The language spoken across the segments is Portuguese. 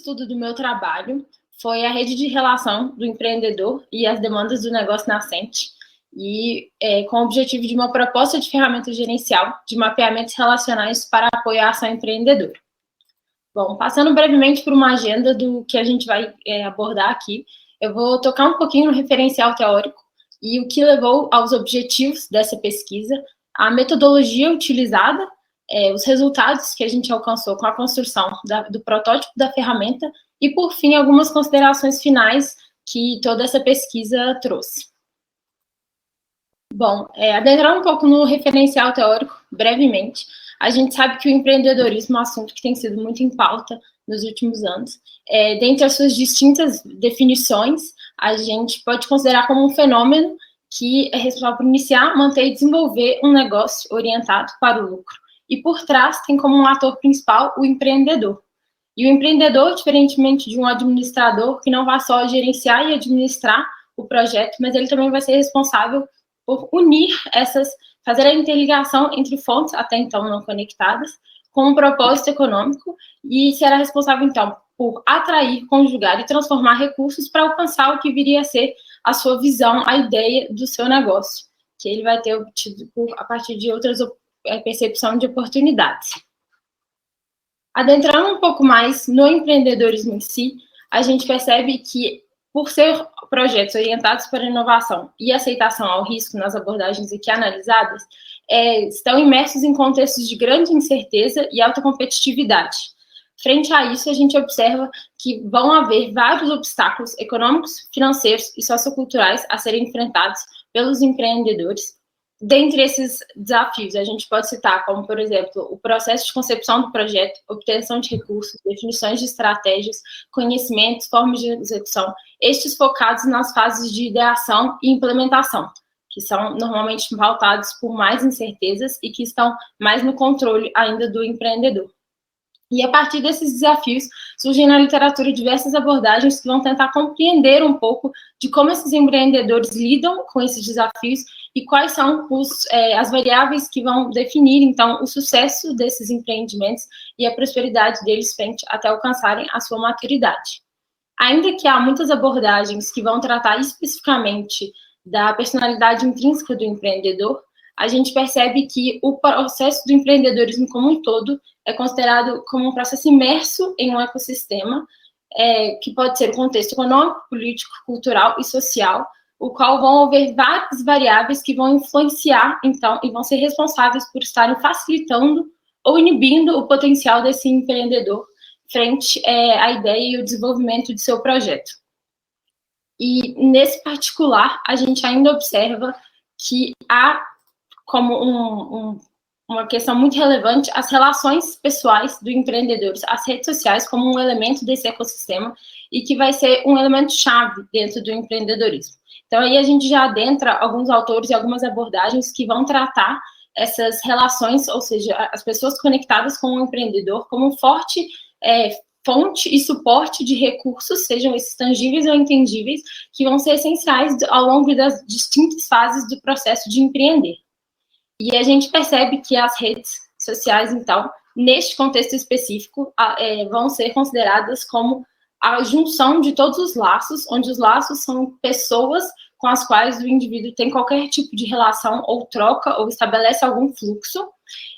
estudo do meu trabalho foi a rede de relação do empreendedor e as demandas do negócio nascente, com o objetivo de uma proposta de ferramenta gerencial de mapeamentos relacionais para apoiar a ação empreendedora. Bom, passando brevemente por uma agenda do que a gente vai abordar aqui, eu vou tocar um pouquinho no referencial teórico e o que levou aos objetivos dessa pesquisa, a metodologia utilizada, os resultados que a gente alcançou com a construção do protótipo da ferramenta e, por fim, algumas considerações finais que toda essa pesquisa trouxe. Bom, adentrando um pouco no referencial teórico, brevemente, a gente sabe que o empreendedorismo é um assunto que tem sido muito em pauta nos últimos anos. Dentre as suas distintas definições, a gente pode considerar como um fenômeno que é responsável por iniciar, manter e desenvolver um negócio orientado para o lucro. E por trás tem como um ator principal o empreendedor. E o empreendedor, diferentemente de um administrador, que não vai só gerenciar e administrar o projeto, mas ele também vai ser responsável por unir fazer a interligação entre fontes até então não conectadas, com um propósito econômico, e será responsável, então, por atrair, conjugar e transformar recursos para alcançar o que viria a ser a sua visão, a ideia do seu negócio, que ele vai ter obtido a partir de outras percepção de oportunidades. Adentrando um pouco mais no empreendedorismo em si, a gente percebe que, por ser projetos orientados para inovação e aceitação ao risco nas abordagens aqui analisadas, estão imersos em contextos de grande incerteza e alta competitividade. Frente a isso, a gente observa que vão haver vários obstáculos econômicos, financeiros e socioculturais a serem enfrentados pelos empreendedores. Dentre esses desafios, a gente pode citar como, por exemplo, o processo de concepção do projeto, obtenção de recursos, definições de estratégias, conhecimentos, formas de execução, estes focados nas fases de ideação e implementação, que são normalmente pautados por mais incertezas e que estão mais no controle ainda do empreendedor. E a partir desses desafios, surgem na literatura diversas abordagens que vão tentar compreender um pouco de como esses empreendedores lidam com esses desafios e quais são as variáveis que vão definir, então, o sucesso desses empreendimentos e a prosperidade deles frente até alcançarem a sua maturidade. Ainda que há muitas abordagens que vão tratar especificamente da personalidade intrínseca do empreendedor, a gente percebe que o processo do empreendedorismo como um todo é considerado como um processo imerso em um ecossistema, que pode ser o contexto econômico, político, cultural e social, o qual vão haver várias variáveis que vão influenciar, então, e vão ser responsáveis por estarem facilitando ou inibindo o potencial desse empreendedor frente à ideia e o desenvolvimento de seu projeto. E, nesse particular, a gente ainda observa que há como uma questão muito relevante as relações pessoais do empreendedor, as redes sociais como um elemento desse ecossistema e que vai ser um elemento chave dentro do empreendedorismo. Então, aí a gente já adentra alguns autores e algumas abordagens que vão tratar essas relações, ou seja, as pessoas conectadas com o empreendedor como forte fonte e suporte de recursos, sejam esses tangíveis ou intangíveis, que vão ser essenciais ao longo das distintas fases do processo de empreender. E a gente percebe que as redes sociais, então, neste contexto específico, vão ser consideradas como a junção de todos os laços, onde os laços são pessoas com as quais o indivíduo tem qualquer tipo de relação ou troca ou estabelece algum fluxo,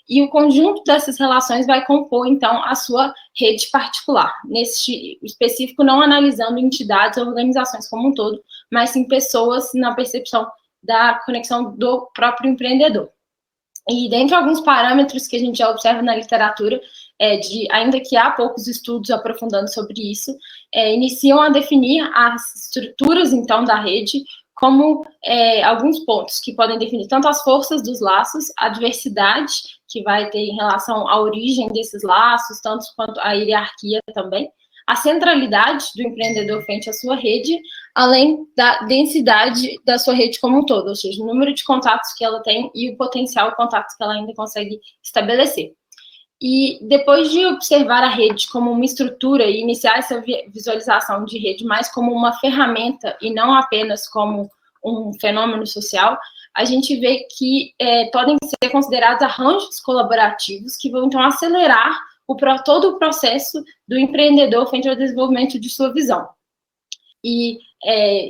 e o conjunto dessas relações vai compor, então, a sua rede particular. Nesse específico, não analisando entidades ou organizações como um todo, mas sim pessoas na percepção da conexão do próprio empreendedor. E dentre alguns parâmetros que a gente já observa na literatura, ainda que há poucos estudos aprofundando sobre isso, iniciam a definir as estruturas, então, da rede, como alguns pontos que podem definir tanto as forças dos laços, a diversidade que vai ter em relação à origem desses laços, tanto quanto a hierarquia também, a centralidade do empreendedor frente à sua rede, além da densidade da sua rede como um todo, ou seja, o número de contatos que ela tem e o potencial de contatos que ela ainda consegue estabelecer. E depois de observar a rede como uma estrutura e iniciar essa visualização de rede mais como uma ferramenta e não apenas como um fenômeno social, a gente vê que podem ser considerados arranjos colaborativos que vão, então, acelerar todo o processo do empreendedor frente ao desenvolvimento de sua visão. E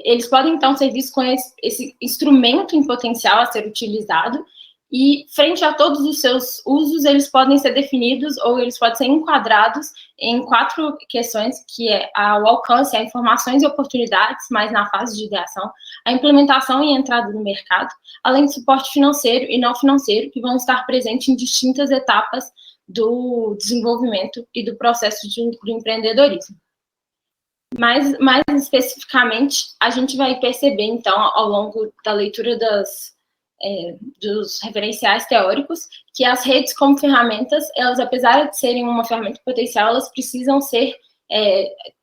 eles podem, então, ser vistos com esse instrumento em potencial a ser utilizado, e frente a todos os seus usos, eles podem ser definidos ou eles podem ser enquadrados em 4 questões, que é o alcance, a informações e oportunidades, mais na fase de ideação, a implementação e entrada no mercado, além de suporte financeiro e não financeiro, que vão estar presentes em distintas etapas do desenvolvimento e do processo do empreendedorismo. Mais especificamente, a gente vai perceber, então, ao longo da leitura dos referenciais teóricos, que as redes como ferramentas, elas, apesar de serem uma ferramenta potencial, elas precisam ser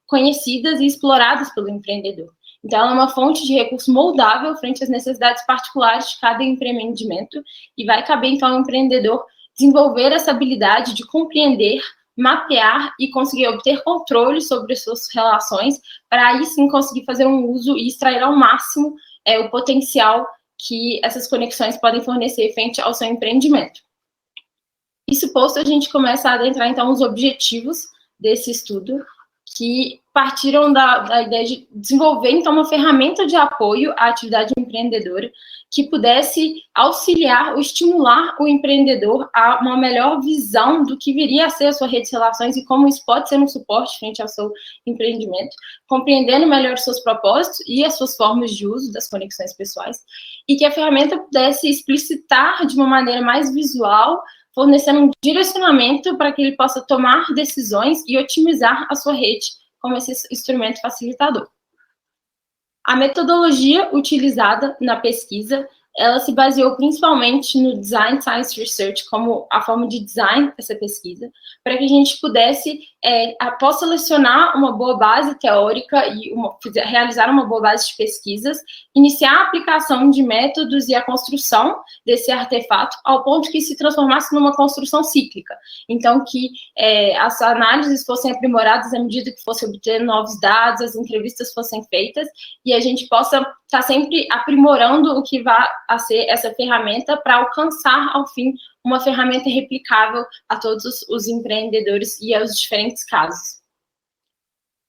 conhecidas e exploradas pelo empreendedor. Então, ela é uma fonte de recurso moldável frente às necessidades particulares de cada empreendimento, e vai caber, então, ao empreendedor desenvolver essa habilidade de compreender, mapear e conseguir obter controle sobre as suas relações, para aí sim conseguir fazer um uso e extrair ao máximo o potencial que essas conexões podem fornecer frente ao seu empreendimento. Isso posto, a gente começa a adentrar, então, os objetivos desse estudo, que partiram da ideia de desenvolver, então, uma ferramenta de apoio à atividade empreendedora que pudesse auxiliar ou estimular o empreendedor a uma melhor visão do que viria a ser a sua rede de relações e como isso pode ser um suporte frente ao seu empreendimento, compreendendo melhor os seus propósitos e as suas formas de uso das conexões pessoais, e que a ferramenta pudesse explicitar de uma maneira mais visual, fornecendo um direcionamento para que ele possa tomar decisões e otimizar a sua rede como esse instrumento facilitador. A metodologia utilizada na pesquisa, ela se baseou principalmente no Design Science Research como a forma de design dessa pesquisa, para que a gente pudesse, após selecionar uma boa base teórica e realizar uma boa base de pesquisas, iniciar a aplicação de métodos e a construção desse artefato ao ponto que se transformasse numa construção cíclica. Então, que as análises fossem aprimoradas à medida que fosse obtendo novos dados, as entrevistas fossem feitas, e a gente possa estar sempre aprimorando o que vai a ser essa ferramenta para alcançar, ao fim, uma ferramenta replicável a todos os empreendedores e aos diferentes casos.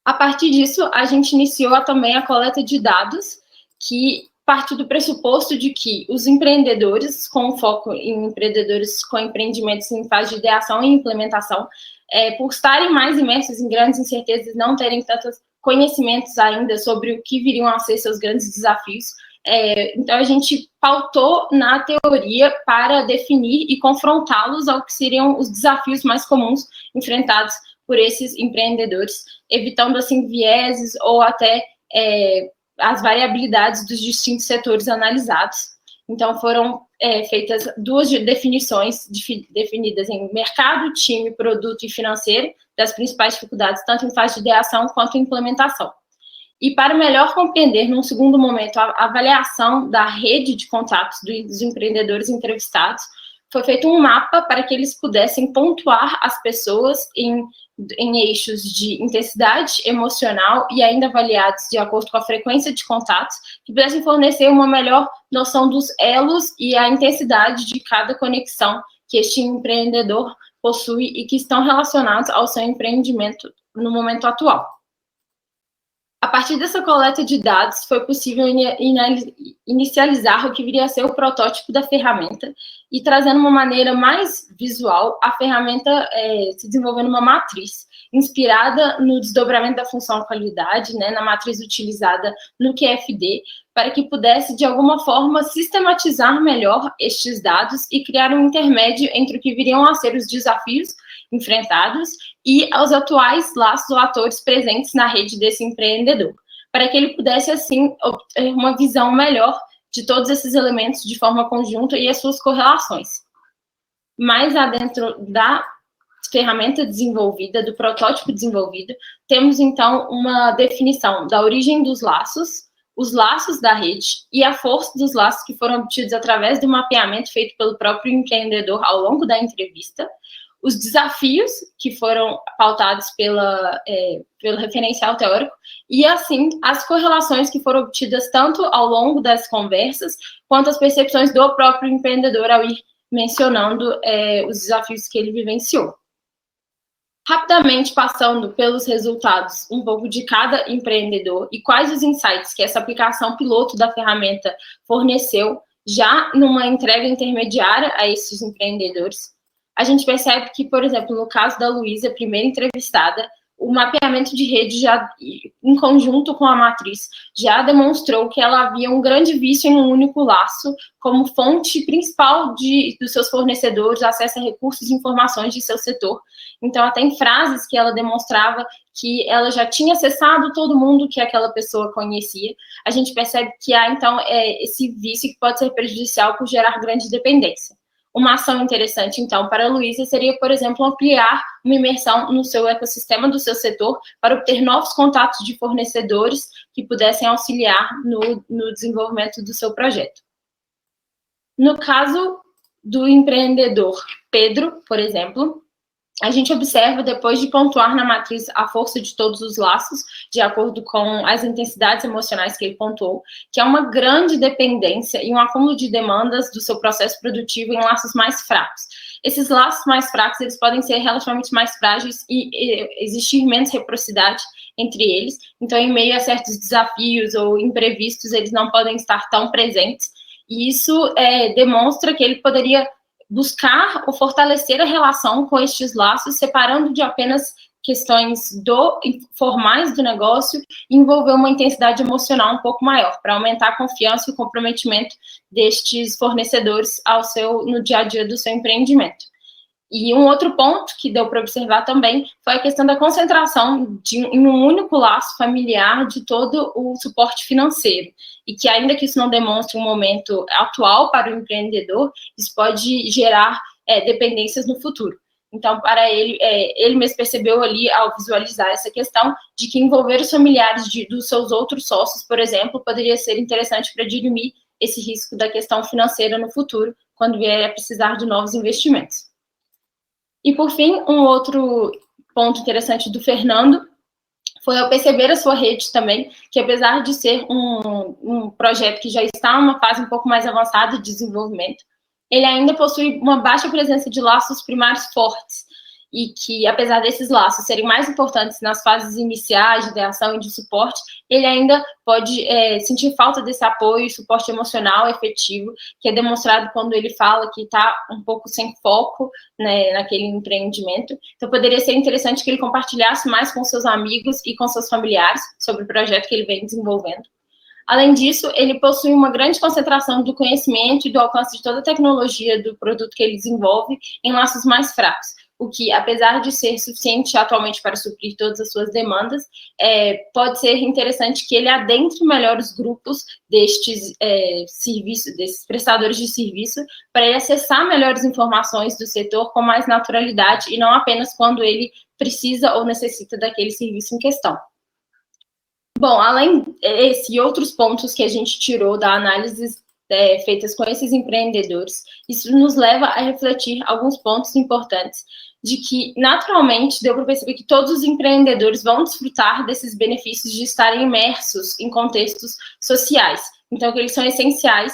A partir disso, a gente iniciou também a coleta de dados, que parte do pressuposto de que os empreendedores, com foco em empreendedores com empreendimentos em fase de ideação e implementação, por estarem mais imersos em grandes incertezas, não terem tantos conhecimentos ainda sobre o que viriam a ser seus grandes desafios, então a gente pautou na teoria para definir e confrontá-los ao que seriam os desafios mais comuns enfrentados por esses empreendedores, evitando, assim, vieses ou até as variabilidades dos distintos setores analisados. Então, foram feitas 2 definições definidas em mercado, time, produto e financeiro, das principais dificuldades, tanto em fase de ideação quanto em implementação. E para melhor compreender, num segundo momento, a avaliação da rede de contatos dos empreendedores entrevistados, foi feito um mapa para que eles pudessem pontuar as pessoas em eixos de intensidade emocional e ainda avaliados de acordo com a frequência de contatos, que pudessem fornecer uma melhor noção dos elos e a intensidade de cada conexão que este empreendedor possui e que estão relacionados ao seu empreendimento no momento atual. A partir dessa coleta de dados, foi possível inicializar o que viria a ser o protótipo da ferramenta e trazendo uma maneira mais visual, a ferramenta se desenvolvendo uma matriz inspirada no desdobramento da função qualidade, né, na matriz utilizada no QFD, para que pudesse, de alguma forma, sistematizar melhor estes dados e criar um intermédio entre o que viriam a ser os desafios enfrentados e aos atuais laços ou atores presentes na rede desse empreendedor, para que ele pudesse, assim, obter uma visão melhor de todos esses elementos de forma conjunta e as suas correlações. Mais adentro da ferramenta desenvolvida, do protótipo desenvolvido, temos, então, uma definição da origem dos laços, os laços da rede e a força dos laços que foram obtidos através do mapeamento feito pelo próprio empreendedor ao longo da entrevista, os desafios que foram pautados pelo referencial teórico e, assim, as correlações que foram obtidas tanto ao longo das conversas quanto as percepções do próprio empreendedor ao ir mencionando os desafios que ele vivenciou. Rapidamente passando pelos resultados um pouco de cada empreendedor e quais os insights que essa aplicação piloto da ferramenta forneceu já numa entrega intermediária a esses empreendedores, a gente percebe que, por exemplo, no caso da Luísa, primeira entrevistada, o mapeamento de rede, já em conjunto com a matriz, já demonstrou que ela havia um grande vício em um único laço como fonte principal dos seus fornecedores, acesso a recursos e informações de seu setor. Então, até em frases que ela demonstrava que ela já tinha acessado todo mundo que aquela pessoa conhecia, a gente percebe que há, então, esse vício que pode ser prejudicial por gerar grande dependência. Uma ação interessante, então, para a Luísa seria, por exemplo, ampliar uma imersão no seu ecossistema do seu setor para obter novos contatos de fornecedores que pudessem auxiliar no desenvolvimento do seu projeto. No caso do empreendedor Pedro, por exemplo, a gente observa, depois de pontuar na matriz a força de todos os laços, de acordo com as intensidades emocionais que ele pontuou, que há uma grande dependência e um acúmulo de demandas do seu processo produtivo em laços mais fracos. Esses laços mais fracos, eles podem ser relativamente mais frágeis e existir menos reciprocidade entre eles. Então, em meio a certos desafios ou imprevistos, eles não podem estar tão presentes. E isso demonstra que ele poderia buscar ou fortalecer a relação com estes laços, separando de apenas questões formais do negócio e envolver uma intensidade emocional um pouco maior, para aumentar a confiança e o comprometimento destes fornecedores no dia a dia do seu empreendimento. E um outro ponto que deu para observar também foi a questão da concentração em um único laço familiar de todo o suporte financeiro. E que, ainda que isso não demonstre um momento atual para o empreendedor, isso pode gerar dependências no futuro. Então, para ele, ele mesmo percebeu ali, ao visualizar essa questão, de que envolver os familiares dos seus outros sócios, por exemplo, poderia ser interessante para dirimir esse risco da questão financeira no futuro, quando vier a precisar de novos investimentos. E, por fim, um outro ponto interessante do Fernando foi ao perceber a sua rede também, que apesar de ser um projeto que já está em uma fase um pouco mais avançada de desenvolvimento, ele ainda possui uma baixa presença de laços primários fortes, e que, apesar desses laços serem mais importantes nas fases iniciais de ideação e de suporte, ele ainda pode sentir falta desse apoio e suporte emocional efetivo, que é demonstrado quando ele fala que está um pouco sem foco, né, naquele empreendimento. Então, poderia ser interessante que ele compartilhasse mais com seus amigos e com seus familiares sobre o projeto que ele vem desenvolvendo. Além disso, ele possui uma grande concentração do conhecimento e do alcance de toda a tecnologia do produto que ele desenvolve em laços mais fracos, o que, apesar de ser suficiente atualmente para suprir todas as suas demandas, pode ser interessante que ele adentre melhor os grupos destes desses prestadores de serviço, para ele acessar melhores informações do setor com mais naturalidade e não apenas quando ele precisa ou necessita daquele serviço em questão. Bom, além desse e outros pontos que a gente tirou da análise feitas com esses empreendedores, isso nos leva a refletir alguns pontos importantes de que, naturalmente, deu para perceber que todos os empreendedores vão desfrutar desses benefícios de estarem imersos em contextos sociais. Então, que eles são essenciais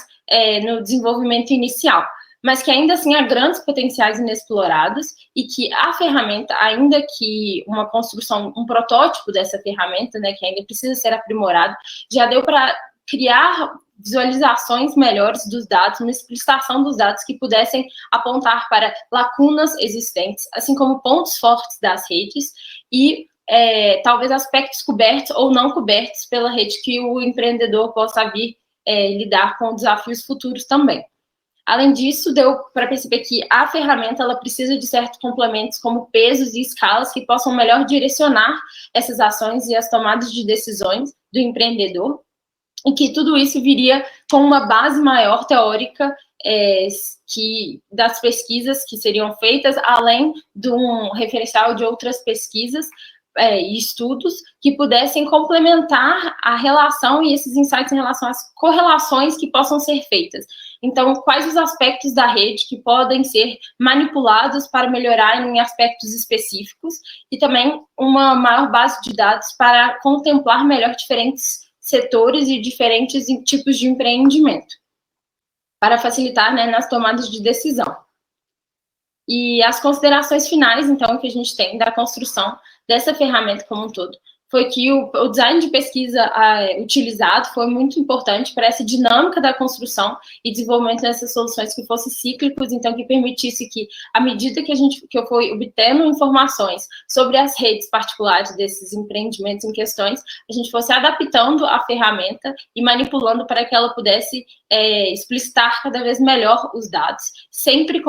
no desenvolvimento inicial, mas que ainda assim há grandes potenciais inexplorados e que a ferramenta, ainda que uma construção, um protótipo dessa ferramenta, né, que ainda precisa ser aprimorado, já deu para criar visualizações melhores dos dados, uma explicitação dos dados que pudessem apontar para lacunas existentes, assim como pontos fortes das redes e talvez aspectos cobertos ou não cobertos pela rede que o empreendedor possa vir lidar com desafios futuros também. Além disso, deu para perceber que a ferramenta ela precisa de certos complementos, como pesos e escalas, que possam melhor direcionar essas ações e as tomadas de decisões do empreendedor, e que tudo isso viria com uma base maior teórica das pesquisas que seriam feitas, além de um referencial de outras pesquisas e estudos que pudessem complementar a relação e esses insights em relação às correlações que possam ser feitas. Então, quais os aspectos da rede que podem ser manipulados para melhorar em aspectos específicos e também uma maior base de dados para contemplar melhor diferentes setores e diferentes tipos de empreendimento, para facilitar, né, nas tomadas de decisão. E as considerações finais, então, que a gente tem da construção dessa ferramenta como um todo, foi que o design de pesquisa utilizado foi muito importante para essa dinâmica da construção e desenvolvimento dessas soluções que fossem cíclicos, então que permitisse que, à medida que eu fui obtendo informações sobre as redes particulares desses empreendimentos em questões, a gente fosse adaptando a ferramenta e manipulando para que ela pudesse explicitar cada vez melhor os dados, sempre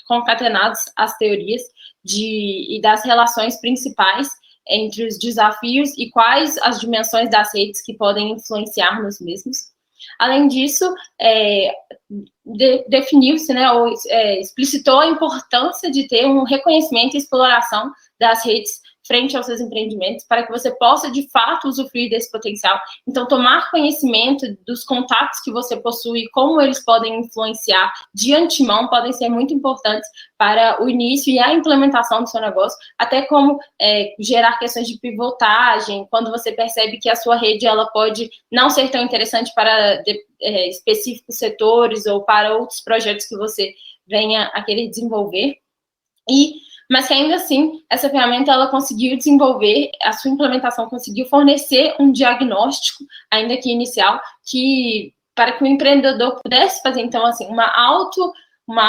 concatenados às teorias e das relações principais entre os desafios e quais as dimensões das redes que podem influenciar nos mesmos. Além disso, definiu-se, né, ou explicitou a importância de ter um reconhecimento e exploração das redes frente aos seus empreendimentos, para que você possa, de fato, usufruir desse potencial. Então, tomar conhecimento dos contatos que você possui, como eles podem influenciar de antemão, podem ser muito importantes para o início e a implementação do seu negócio, até como gerar questões de pivotagem, quando você percebe que a sua rede ela pode não ser tão interessante para específicos setores ou para outros projetos que você venha a querer desenvolver. Mas que ainda assim, essa ferramenta ela conseguiu desenvolver, a sua implementação conseguiu fornecer um diagnóstico, ainda que inicial, para que o empreendedor pudesse fazer, então, assim, uma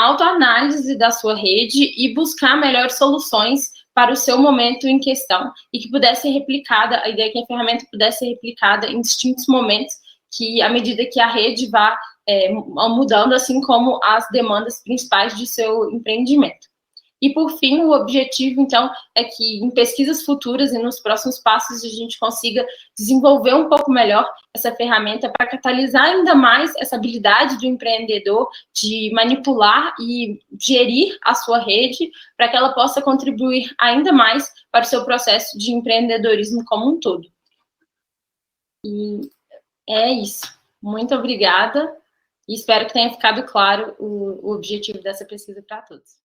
autoanálise da sua rede e buscar melhores soluções para o seu momento em questão, e que pudesse ser replicada, a ideia é que a ferramenta pudesse ser replicada em distintos momentos, que à medida que a rede vá mudando, assim como as demandas principais de seu empreendimento. E, por fim, o objetivo, então, é que em pesquisas futuras e nos próximos passos a gente consiga desenvolver um pouco melhor essa ferramenta para catalisar ainda mais essa habilidade do empreendedor de manipular e gerir a sua rede, para que ela possa contribuir ainda mais para o seu processo de empreendedorismo como um todo. E é isso. Muito obrigada e espero que tenha ficado claro o objetivo dessa pesquisa para todos.